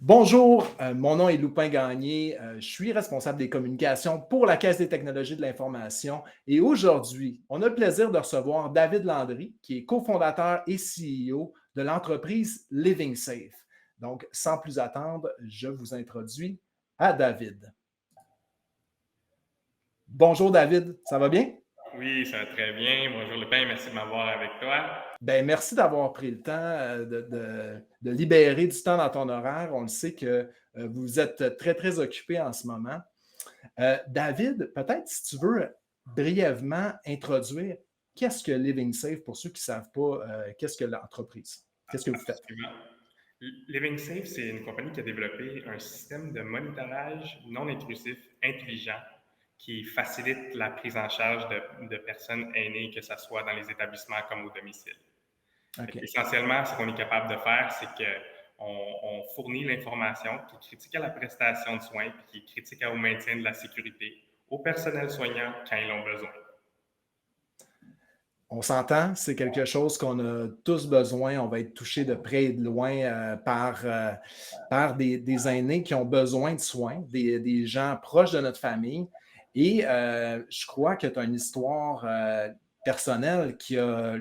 Bonjour, mon nom est Loupin Gagné. Je suis responsable des communications pour la Caisse des technologies de l'information. Et aujourd'hui, on a le plaisir de recevoir David Landry, qui est cofondateur et CEO de l'entreprise Living Safe. Donc, sans plus attendre, je vous introduis à David. Bonjour David, ça va bien? Oui, ça va très bien. Bonjour Lupin, merci de m'avoir avec toi. Ben, merci d'avoir pris le temps de libérer du temps dans ton horaire. On le sait que vous êtes très, très occupé en ce moment. David, peut-être si tu veux brièvement introduire qu'est-ce que Living Safe pour ceux qui ne savent pas, qu'est-ce que l'entreprise? Qu'est-ce que vous faites? Absolument. Living Safe, c'est une compagnie qui a développé un système de monitorage non intrusif, intelligent, qui facilite la prise en charge de personnes aînées, que ce soit dans les établissements comme au domicile. OK. Essentiellement, ce qu'on est capable de faire, c'est qu'on fournit l'information qui est critique à la prestation de soins, puis qui est critique au maintien de la sécurité au personnel soignant quand ils ont besoin. On s'entend, c'est quelque chose qu'on a tous besoin. On va être touché de près et de loin par des aînés qui ont besoin de soins, des gens proches de notre famille. Et je crois que tu as une histoire personnelle qui a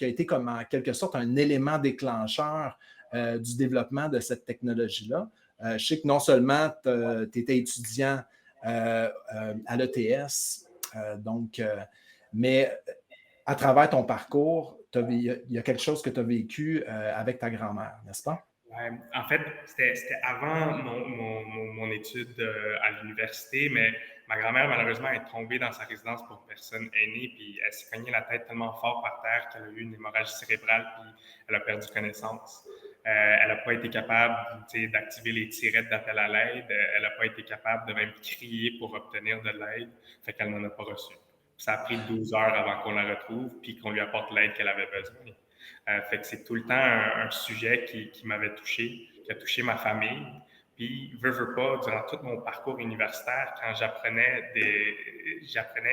été comme en quelque sorte un élément déclencheur du développement de cette technologie-là. Je sais que non seulement tu étais étudiant à l'ETS, donc, mais à travers ton parcours, il y a quelque chose que tu as vécu avec ta grand-mère, n'est-ce pas? Ouais, en fait, c'était avant mon étude à l'université, mais ma grand-mère, malheureusement, est tombée dans sa résidence pour personnes aînées, puis elle s'est cognée la tête tellement fort par terre qu'elle a eu une hémorragie cérébrale, puis elle a perdu connaissance. Elle n'a pas été capable, d'activer les tirettes d'appel à l'aide. Elle n'a pas été capable de même crier pour obtenir de l'aide, fait qu'elle n'en a pas reçu. Puis ça a pris 12 heures avant qu'on la retrouve, puis qu'on lui apporte l'aide qu'elle avait besoin. Fait que c'est tout le temps un sujet qui m'avait touché, qui a touché ma famille. Puis, veux pas, durant tout mon parcours universitaire, quand j'apprenais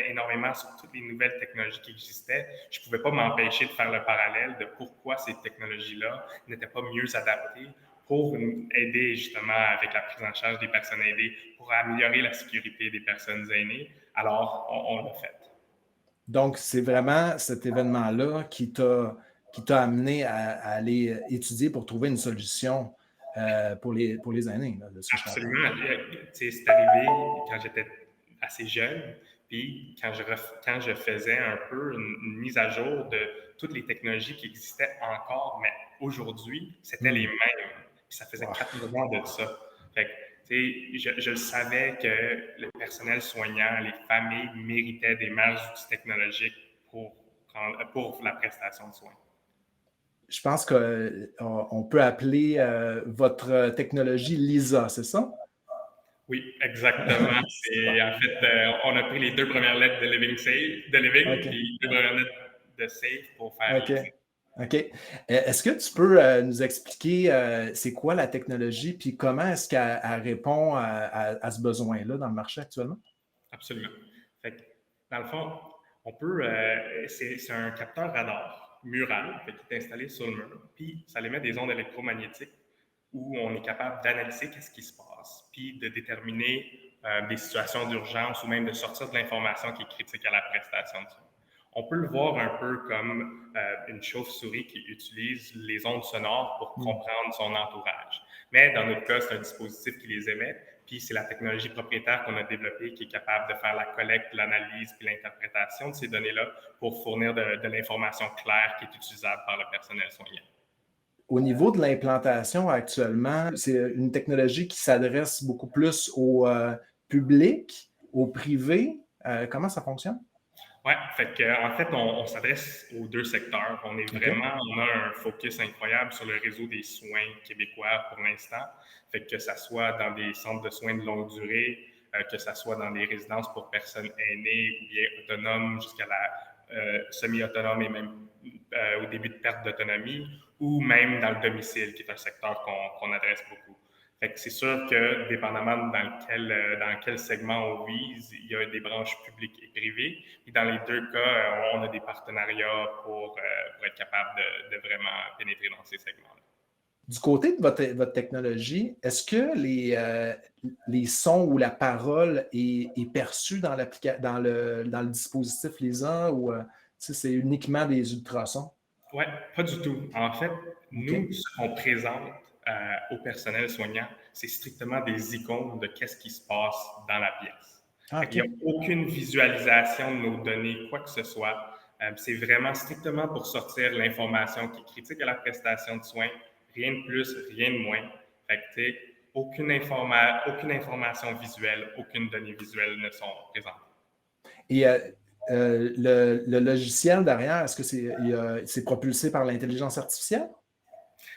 énormément sur toutes les nouvelles technologies qui existaient, je pouvais pas m'empêcher de faire le parallèle de pourquoi ces technologies-là n'étaient pas mieux adaptées pour aider justement avec la prise en charge des personnes aidées, pour améliorer la sécurité des personnes aînées. Alors, on l'a fait. Donc, c'est vraiment cet événement-là qui t'a amené à aller étudier pour trouver une solution pour les aînés, là, de ce que je comprends. Absolument. C'est arrivé quand j'étais assez jeune, puis quand je faisais un peu une mise à jour de toutes les technologies qui existaient encore, mais aujourd'hui, c'était les Hmm. mêmes. Puis ça faisait Wow. 14 ans de ça. Fait que, je le savais que le personnel soignant, les familles méritaient des meilleurs outils technologiques pour la prestation de soins. Je pense qu'on peut appeler votre technologie Lisa, c'est ça? Oui, exactement. Super. En fait, on a pris les deux premières lettres de Living, OK. puis les deux premières lettres de Safe pour faire OK. Lisa. OK. Est-ce que tu peux nous expliquer c'est quoi la technologie, puis comment est-ce qu'elle répond à ce besoin-là dans le marché actuellement? Absolument. Fait que, dans le fond, c'est un capteur radar mural qui est installé sur le mur, puis ça émet des ondes électromagnétiques où on est capable d'analyser qu'est-ce qui se passe, puis de déterminer des situations d'urgence ou même de sortir de l'information qui est critique à la prestation de soins. On peut le voir un peu comme une chauve-souris qui utilise les ondes sonores pour Hmm. comprendre son entourage. Mais dans notre cas, c'est un dispositif qui les émet, puis c'est la technologie propriétaire qu'on a développée qui est capable de faire la collecte, l'analyse puis l'interprétation de ces données-là pour fournir de l'information claire qui est utilisable par le personnel soignant. Au niveau de l'implantation actuellement, c'est une technologie qui s'adresse beaucoup plus au public, au privé. Comment ça fonctionne? Ouais, fait que, en fait, on s'adresse aux deux secteurs. OK. On a un focus incroyable sur le réseau des soins québécois pour l'instant. Fait que ça soit dans des centres de soins de longue durée, que ça soit dans des résidences pour personnes aînées ou bien autonomes jusqu'à la semi-autonome et même au début de perte d'autonomie, ou même dans le domicile, qui est un secteur qu'on adresse beaucoup. Fait que c'est sûr que, dépendamment dans quel segment on vise, il y a des branches publiques et privées. Et dans les deux cas, on a des partenariats pour être capable de vraiment pénétrer dans ces segments-là. Du côté de votre technologie, est-ce que les sons ou la parole est perçue dans le dispositif LISA ou c'est uniquement des ultrasons? Oui, pas du tout. En fait, OK. nous, ce qu'on présente au personnel soignant, c'est strictement des icônes de qu'est-ce qui se passe dans la pièce. Ah, Il n'y a OK. aucune visualisation de nos données, quoi que ce soit. C'est vraiment strictement pour sortir l'information qui est critique à la prestation de soins, rien de plus, rien de moins. Fait que, tu sais, aucune information visuelle, aucune donnée visuelle ne sont présentes. Et le logiciel derrière, est-ce que c'est propulsé par l'intelligence artificielle?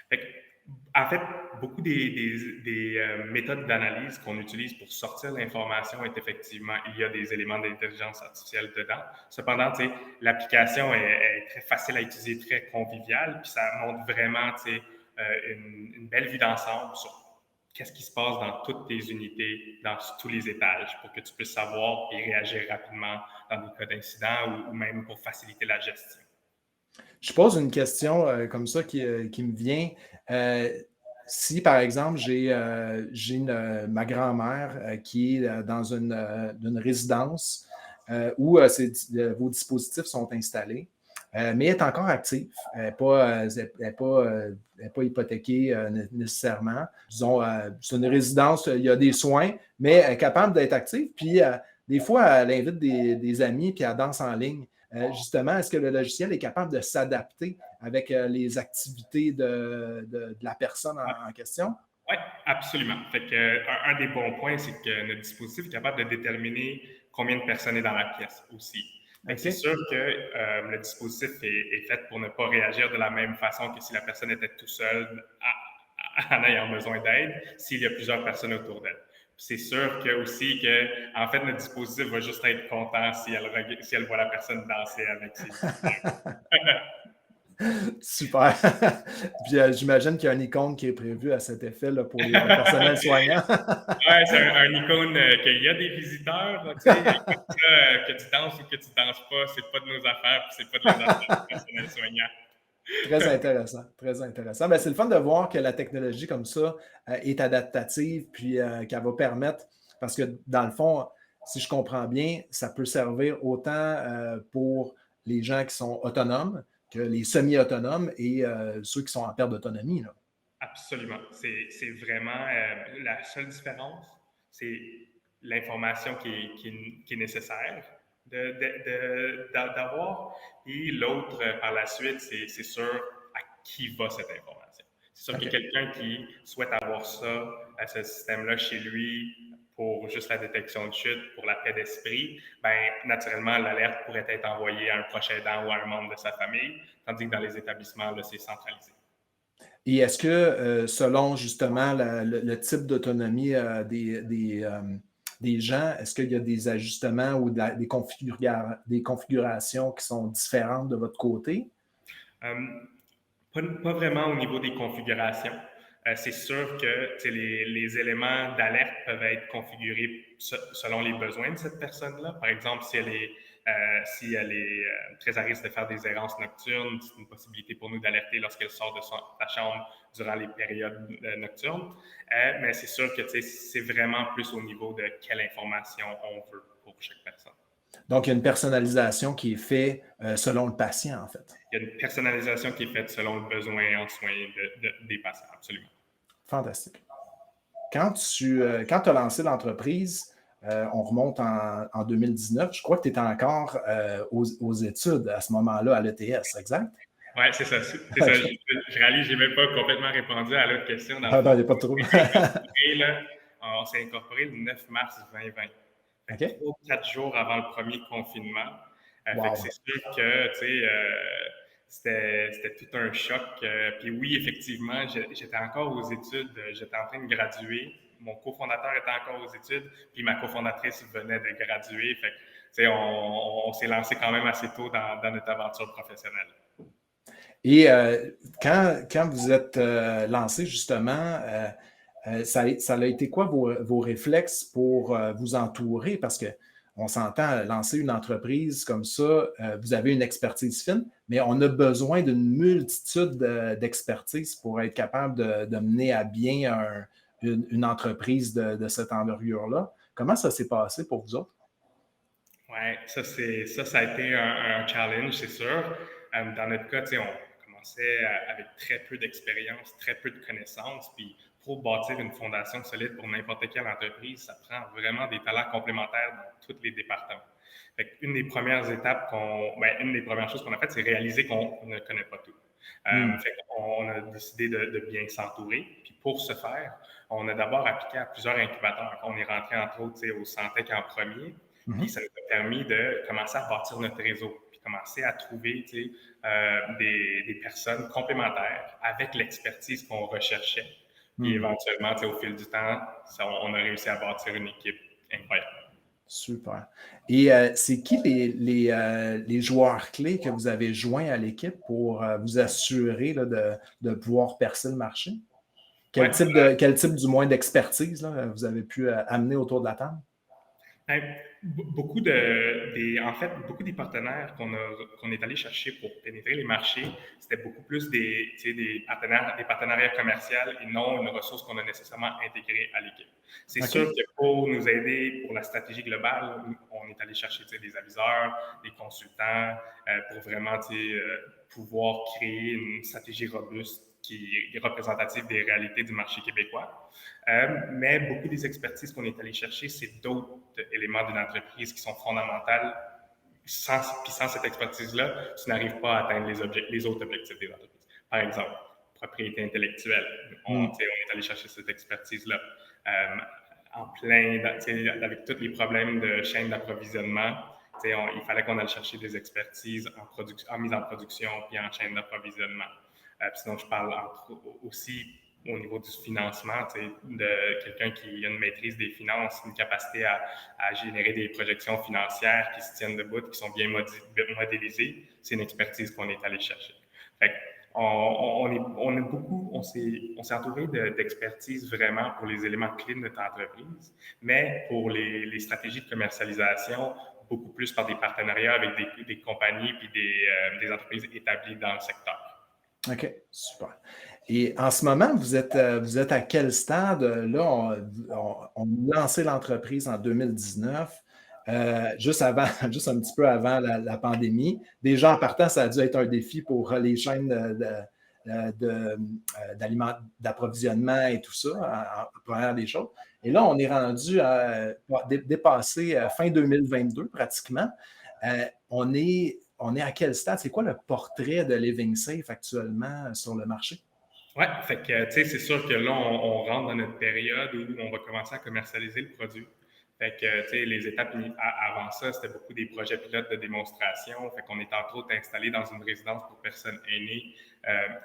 Fait que, en fait, beaucoup des méthodes d'analyse qu'on utilise pour sortir l'information est effectivement, il y a des éléments d'intelligence artificielle dedans. Cependant, l'application est très facile à utiliser, très conviviale, puis ça montre vraiment une belle vue d'ensemble sur qu'est-ce qui se passe dans toutes tes unités, dans tous les étages, pour que tu puisses savoir et réagir rapidement dans des cas d'incident ou même pour faciliter la gestion. Je pose une question comme ça qui me vient. Euh, Si, par exemple, j'ai ma grand-mère qui est dans une résidence où vos dispositifs sont installés, mais elle est encore active. Elle n'est pas hypothéquée nécessairement. Disons, c'est une résidence, il y a des soins, mais elle est capable d'être active. Puis, des fois, elle invite des amis, puis elle danse en ligne. Justement, est-ce que le logiciel est capable de s'adapter avec les activités de la personne en question? Oui, absolument. Fait que, un des bons points, c'est que notre dispositif est capable de déterminer combien de personnes est dans la pièce aussi. Fait que c'est OK? sûr que le dispositif est fait pour ne pas réagir de la même façon que si la personne était tout seule en ayant besoin d'aide, s'il y a plusieurs personnes autour d'elle. C'est sûr que aussi que, en fait, notre dispositif va juste être content si elle voit la personne danser avec ses Super. Puis j'imagine qu'il y a une icône qui est prévue à cet effet là, pour le personnel soignant. Ouais, c'est un icône qu'il y a des visiteurs, tu sais, que tu danses ou que tu danses pas, c'est pas de nos affaires, puis c'est pas de les affaires du personnel soignant. Très intéressant, très intéressant. Ben, c'est le fun de voir que la technologie comme ça est adaptative, puis qu'elle va permettre, parce que dans le fond, si je comprends bien, ça peut servir autant pour les gens qui sont autonomes que les semi-autonomes et ceux qui sont en perte d'autonomie, là. Absolument. C'est vraiment la seule différence, c'est l'information qui est nécessaire d'avoir. Et l'autre, par la suite, c'est sûr à qui va cette information. C'est sûr qu'il y a OK. quelqu'un qui souhaite avoir ça, à ce système-là chez lui, pour juste la détection de chute, pour la paix d'esprit, ben, naturellement, l'alerte pourrait être envoyée à un proche aidant ou à un membre de sa famille, tandis que dans les établissements, là, c'est centralisé. Et est-ce que selon justement le type d'autonomie des gens, est-ce qu'il y a des ajustements ou des configurations qui sont différentes de votre côté? Pas vraiment au niveau des configurations. C'est sûr que les éléments d'alerte peuvent être configurés selon les besoins de cette personne-là. Par exemple, si elle est très à risque de faire des errances nocturnes, c'est une possibilité pour nous d'alerter lorsqu'elle sort de sa chambre durant les périodes nocturnes. Mais c'est sûr que c'est vraiment plus au niveau de quelle information on veut pour chaque personne. Donc, il y a une personnalisation qui est faite selon le patient, en fait. Il y a une personnalisation qui est faite selon le besoin en soins des patients, absolument. Fantastique. Quand tu as lancé l'entreprise, on remonte en 2019, je crois que tu étais encore aux études à ce moment-là à l'ETS, exact? Oui, c'est ça. Ça. OK. Je réalise que je n'ai même pas complètement répondu à l'autre question. Dans le Ah non, il fond, n'y a pas de trouble. on s'est incorporé le 9 mars 2020. Fait OK. 3 ou 4 jours avant le premier confinement. Fait que Wow. c'est sûr que, c'était tout un choc. Puis oui, effectivement, j'étais encore aux études. J'étais en train de graduer. Mon cofondateur était encore aux études. Puis ma cofondatrice venait de graduer. Fait que, on s'est lancé quand même assez tôt dans notre aventure professionnelle. Et quand vous êtes lancé, justement, ça a été quoi vos réflexes pour vous entourer? Parce que on s'entend, lancer une entreprise comme ça, vous avez une expertise fine, mais on a besoin d'une multitude d'expertises pour être capable de mener à bien une entreprise de cette envergure-là. Comment ça s'est passé pour vous autres? Ouais, ça a été un challenge, c'est sûr. Dans notre cas, tu sais, on commençait avec très peu d'expérience, très peu de connaissances, puis pour bâtir une fondation solide pour n'importe quelle entreprise, ça prend vraiment des talents complémentaires dans tous les départements. Fait une des premières étapes une des premières choses qu'on a faites, c'est réaliser qu'on ne connaît pas tout. Fait on a décidé de bien s'entourer. Puis pour ce faire, on a d'abord appliqué à plusieurs incubateurs. On est rentré entre autres au Santec en premier. Puis ça nous a permis de commencer à bâtir notre réseau, puis commencer à trouver des personnes complémentaires avec l'expertise qu'on recherchait. Puis éventuellement, au fil du temps, on a réussi à bâtir une équipe incroyable. Super. Et c'est qui les joueurs clés que vous avez joints à l'équipe pour vous assurer là, de pouvoir percer le marché? Quel type du moins d'expertise là, vous avez pu amener autour de la table? Beaucoup beaucoup des partenaires qu'on est allé chercher pour pénétrer les marchés, c'était beaucoup plus des partenariats commerciaux et non une ressource qu'on a nécessairement intégrée à l'équipe. C'est sûr que pour nous aider pour la stratégie globale, on est allé chercher des aviseurs, des consultants pour vraiment pouvoir créer une stratégie robuste qui est représentative des réalités du marché québécois. Mais beaucoup des expertises qu'on est allé chercher, c'est d'autres éléments d'une entreprise qui sont fondamentales. Puis sans cette expertise-là, tu n'arrives pas à atteindre les autres objectifs des entreprises. Par exemple, propriété intellectuelle. On est allé chercher cette expertise-là. Avec tous les problèmes de chaîne d'approvisionnement, il fallait qu'on aille chercher des expertises en mise en production puis en chaîne d'approvisionnement. Sinon, je parle aussi au niveau du financement, de quelqu'un qui a une maîtrise des finances, une capacité à générer des projections financières qui se tiennent debout, qui sont bien modélisées. C'est une expertise qu'on est allé chercher. Fait on s'est entouré d'expertise vraiment pour les éléments clés de notre entreprise, mais pour les stratégies de commercialisation, beaucoup plus par des partenariats avec des compagnies puis des entreprises établies dans le secteur. OK, super. Et en ce moment, vous êtes à quel stade? Là, on a lancé l'entreprise en 2019, juste un petit peu avant la pandémie. Déjà, en partant, ça a dû être un défi pour les chaînes d'approvisionnement et tout ça, en première des choses. Et là, on est rendu à dépasser fin 2022 pratiquement. On est à quel stade? C'est quoi le portrait de Living Safe actuellement sur le marché? Oui, c'est sûr que là, on rentre dans notre période où on va commencer à commercialiser le produit. Les étapes avant ça, c'était beaucoup des projets pilotes de démonstration. Fait qu'on est entre autres installé dans une résidence pour personnes aînées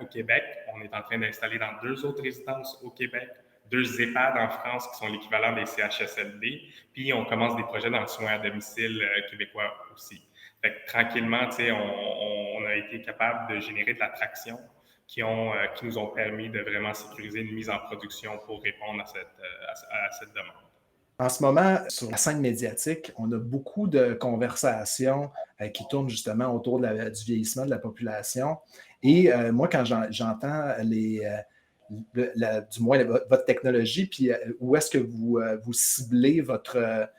au Québec. On est en train d'installer dans 2 autres résidences au Québec, 2 EHPAD en France qui sont l'équivalent des CHSLD. Puis on commence des projets dans le soin à domicile québécois aussi. Tranquillement, on a été capable de générer de l'attraction qui nous ont permis de vraiment sécuriser une mise en production pour répondre à cette demande. En ce moment, sur la scène médiatique, on a beaucoup de conversations qui tournent justement autour du vieillissement de la population. Et moi, quand j'entends du moins votre technologie, puis où est-ce que vous ciblez votre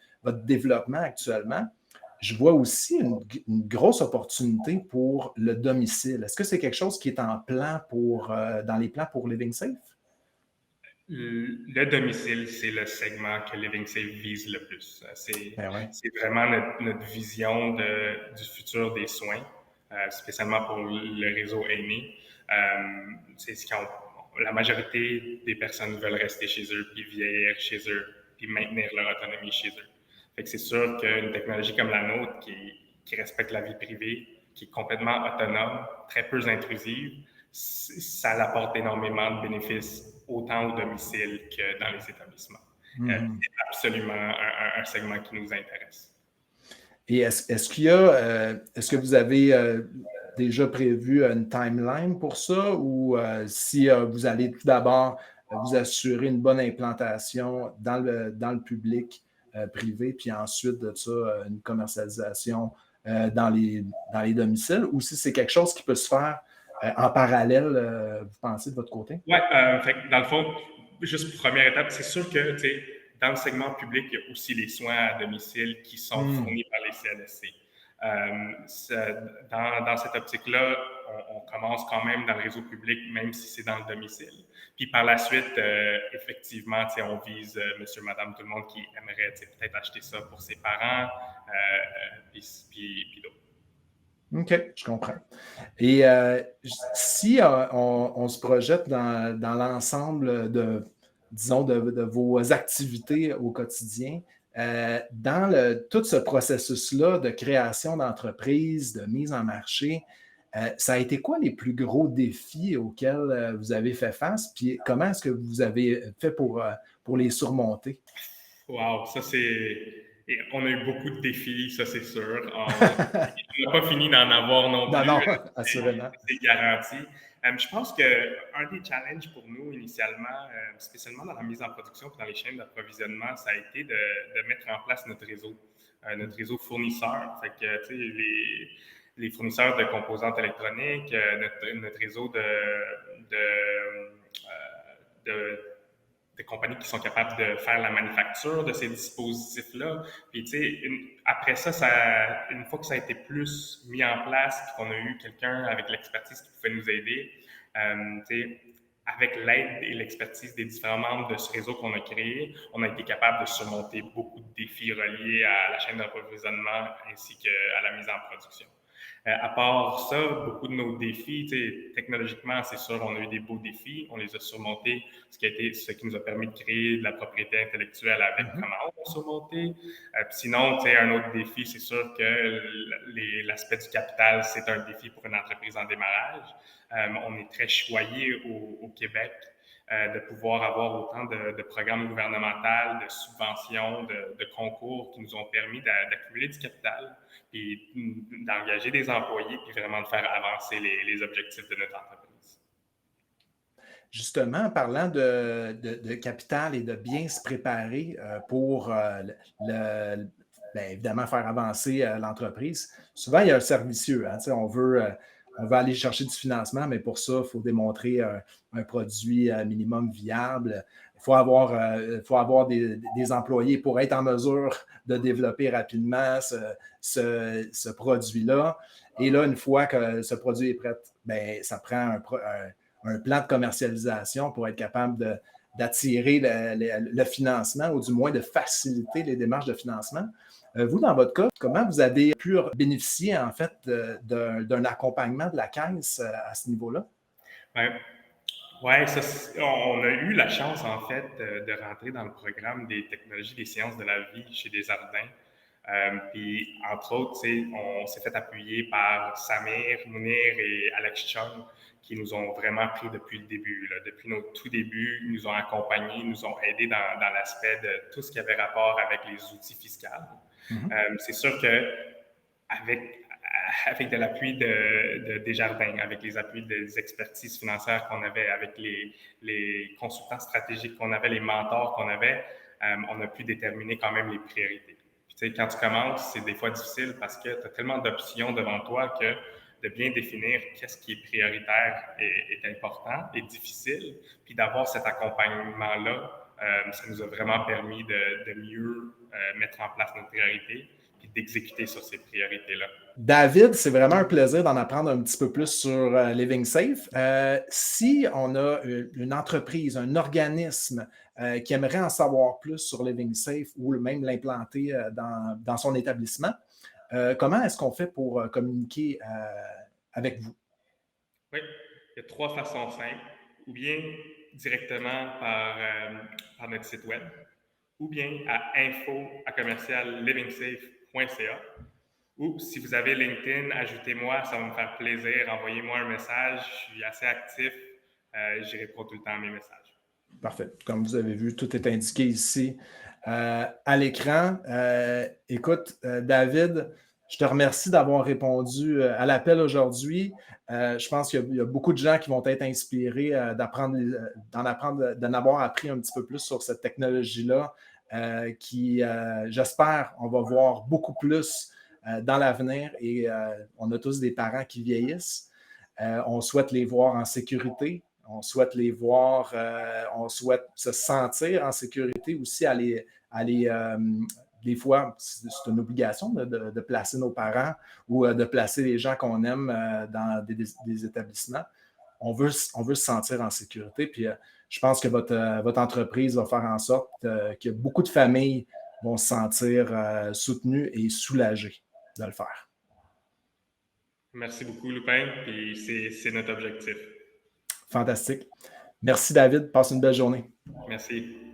développement actuellement, je vois aussi une grosse opportunité pour le domicile. Est-ce que c'est quelque chose qui est dans les plans pour Living Safe? Le domicile, c'est le segment que Living Safe vise le plus. C'est vraiment notre vision du futur des soins, spécialement pour le réseau aîné. C'est ce la majorité des personnes veulent rester chez eux, puis vieillir chez eux, puis maintenir leur autonomie chez eux. C'est sûr qu'une technologie comme la nôtre, qui respecte la vie privée, qui est complètement autonome, très peu intrusive, ça apporte énormément de bénéfices autant au domicile que dans les établissements. C'est absolument un segment qui nous intéresse. Et est-ce que vous avez déjà prévu une timeline pour ça ou si vous allez tout d'abord vous assurer une bonne implantation dans le public privée, puis ensuite de ça, une commercialisation dans les domiciles, ou si c'est quelque chose qui peut se faire en parallèle, vous pensez de votre côté? Oui, dans le fond, juste première étape, c'est sûr que dans le segment public, il y a aussi les soins à domicile qui sont fournis par les CLSC. Dans cette optique-là, on commence quand même dans le réseau public, même si c'est dans le domicile. Puis par la suite, effectivement, on vise monsieur, madame, tout le monde qui aimerait peut-être acheter ça pour ses parents, puis d'autres. OK, je comprends. Et si on se projette dans l'ensemble disons, de vos activités au quotidien, dans tout ce processus-là de création d'entreprise, de mise en marché, ça a été quoi les plus gros défis auxquels vous avez fait face? Puis comment est-ce que vous avez fait pour les surmonter? Wow, ça c'est. On a eu beaucoup de défis, ça c'est sûr. On n'a pas fini d'en avoir non plus. Non, assurément. C'est garanti. Je pense qu'un des challenges pour nous initialement, spécialement dans la mise en production et dans les chaînes d'approvisionnement, ça a été de mettre en place notre réseau fournisseur. Fait que, les fournisseurs de composantes électroniques, notre réseau de compagnies qui sont capables de faire la manufacture de ces dispositifs-là. Puis, après ça, une fois que ça a été plus mis en place, puis qu'on a eu quelqu'un avec l'expertise qui pouvait nous aider, avec l'aide et l'expertise des différents membres de ce réseau qu'on a créé, on a été capable de surmonter beaucoup de défis reliés à la chaîne d'approvisionnement ainsi qu'à la mise en production. À part ça, beaucoup de nos défis, technologiquement, c'est sûr, on a eu des beaux défis, on les a surmontés, ce qui nous a permis de créer de la propriété intellectuelle avec comment on a surmonté. Sinon, un autre défi, c'est sûr que l'aspect du capital, c'est un défi pour une entreprise en démarrage. On est très choyé au Québec de pouvoir avoir autant de programmes gouvernementaux, de subventions, de concours qui nous ont permis d'accumuler du capital et d'engager des employés puis vraiment de faire avancer les objectifs de notre entreprise. Justement, en parlant de capital et de bien se préparer pour évidemment faire avancer l'entreprise, souvent il y a un cercle vicieux. Hein, on veut aller chercher du financement, mais pour ça, il faut démontrer un produit minimum viable. Il faut avoir des employés pour être en mesure de développer rapidement ce produit-là. Et là, une fois que ce produit est prêt, ça prend un plan de commercialisation pour être capable d'attirer le financement ou du moins de faciliter les démarches de financement. Vous, dans votre cas, comment vous avez pu bénéficier en fait d'un accompagnement de la Caisse à ce niveau-là? Oui, on a eu la chance en fait de rentrer dans le programme des technologies des sciences de la vie chez Desjardins. Puis, entre autres, on s'est fait appuyer par Samir, Mounir et Alex Chung qui nous ont vraiment pris depuis le début. Depuis nos tout débuts, ils nous ont accompagnés, ils nous ont aidés dans l'aspect de tout ce qui avait rapport avec les outils fiscaux. C'est sûr qu'avec de l'appui de Desjardins, avec les appuis des expertises financières qu'on avait, avec les consultants stratégiques qu'on avait, les mentors qu'on avait, on a pu déterminer quand même les priorités. Puis, quand tu commences, c'est des fois difficile parce que tu as tellement d'options devant toi que de bien définir qu'est-ce qui est prioritaire est important et difficile. Puis d'avoir cet accompagnement-là, ça nous a vraiment permis de mieux mettre en place nos priorités et d'exécuter sur ces priorités-là. David, c'est vraiment un plaisir d'en apprendre un petit peu plus sur Living Safe. Si on a une entreprise, un organisme qui aimerait en savoir plus sur Living Safe ou même l'implanter dans son établissement, comment est-ce qu'on fait pour communiquer avec vous? Oui, il y a 3 façons simples. Ou bien directement par notre site web, ou bien à info@livingsafe.ca. Ou si vous avez LinkedIn, ajoutez-moi, ça va me faire plaisir. Envoyez-moi un message, je suis assez actif, j'y réponds tout le temps à mes messages. Parfait. Comme vous avez vu, tout est indiqué ici à l'écran. Écoute, David, je te remercie d'avoir répondu à l'appel aujourd'hui. Je pense qu'il y a beaucoup de gens qui vont être inspirés d'en avoir appris un petit peu plus sur cette technologie-là qui, j'espère, on va voir beaucoup plus dans l'avenir et on a tous des parents qui vieillissent. On souhaite les voir en sécurité. On souhaite les voir, on souhaite se sentir en sécurité aussi, des fois, c'est une obligation de placer nos parents ou de placer les gens qu'on aime dans des établissements. On veut se sentir en sécurité. Puis je pense que votre entreprise va faire en sorte que beaucoup de familles vont se sentir soutenues et soulagées de le faire. Merci beaucoup, Lupin, puis c'est notre objectif. Fantastique. Merci, David. Passe une belle journée. Merci.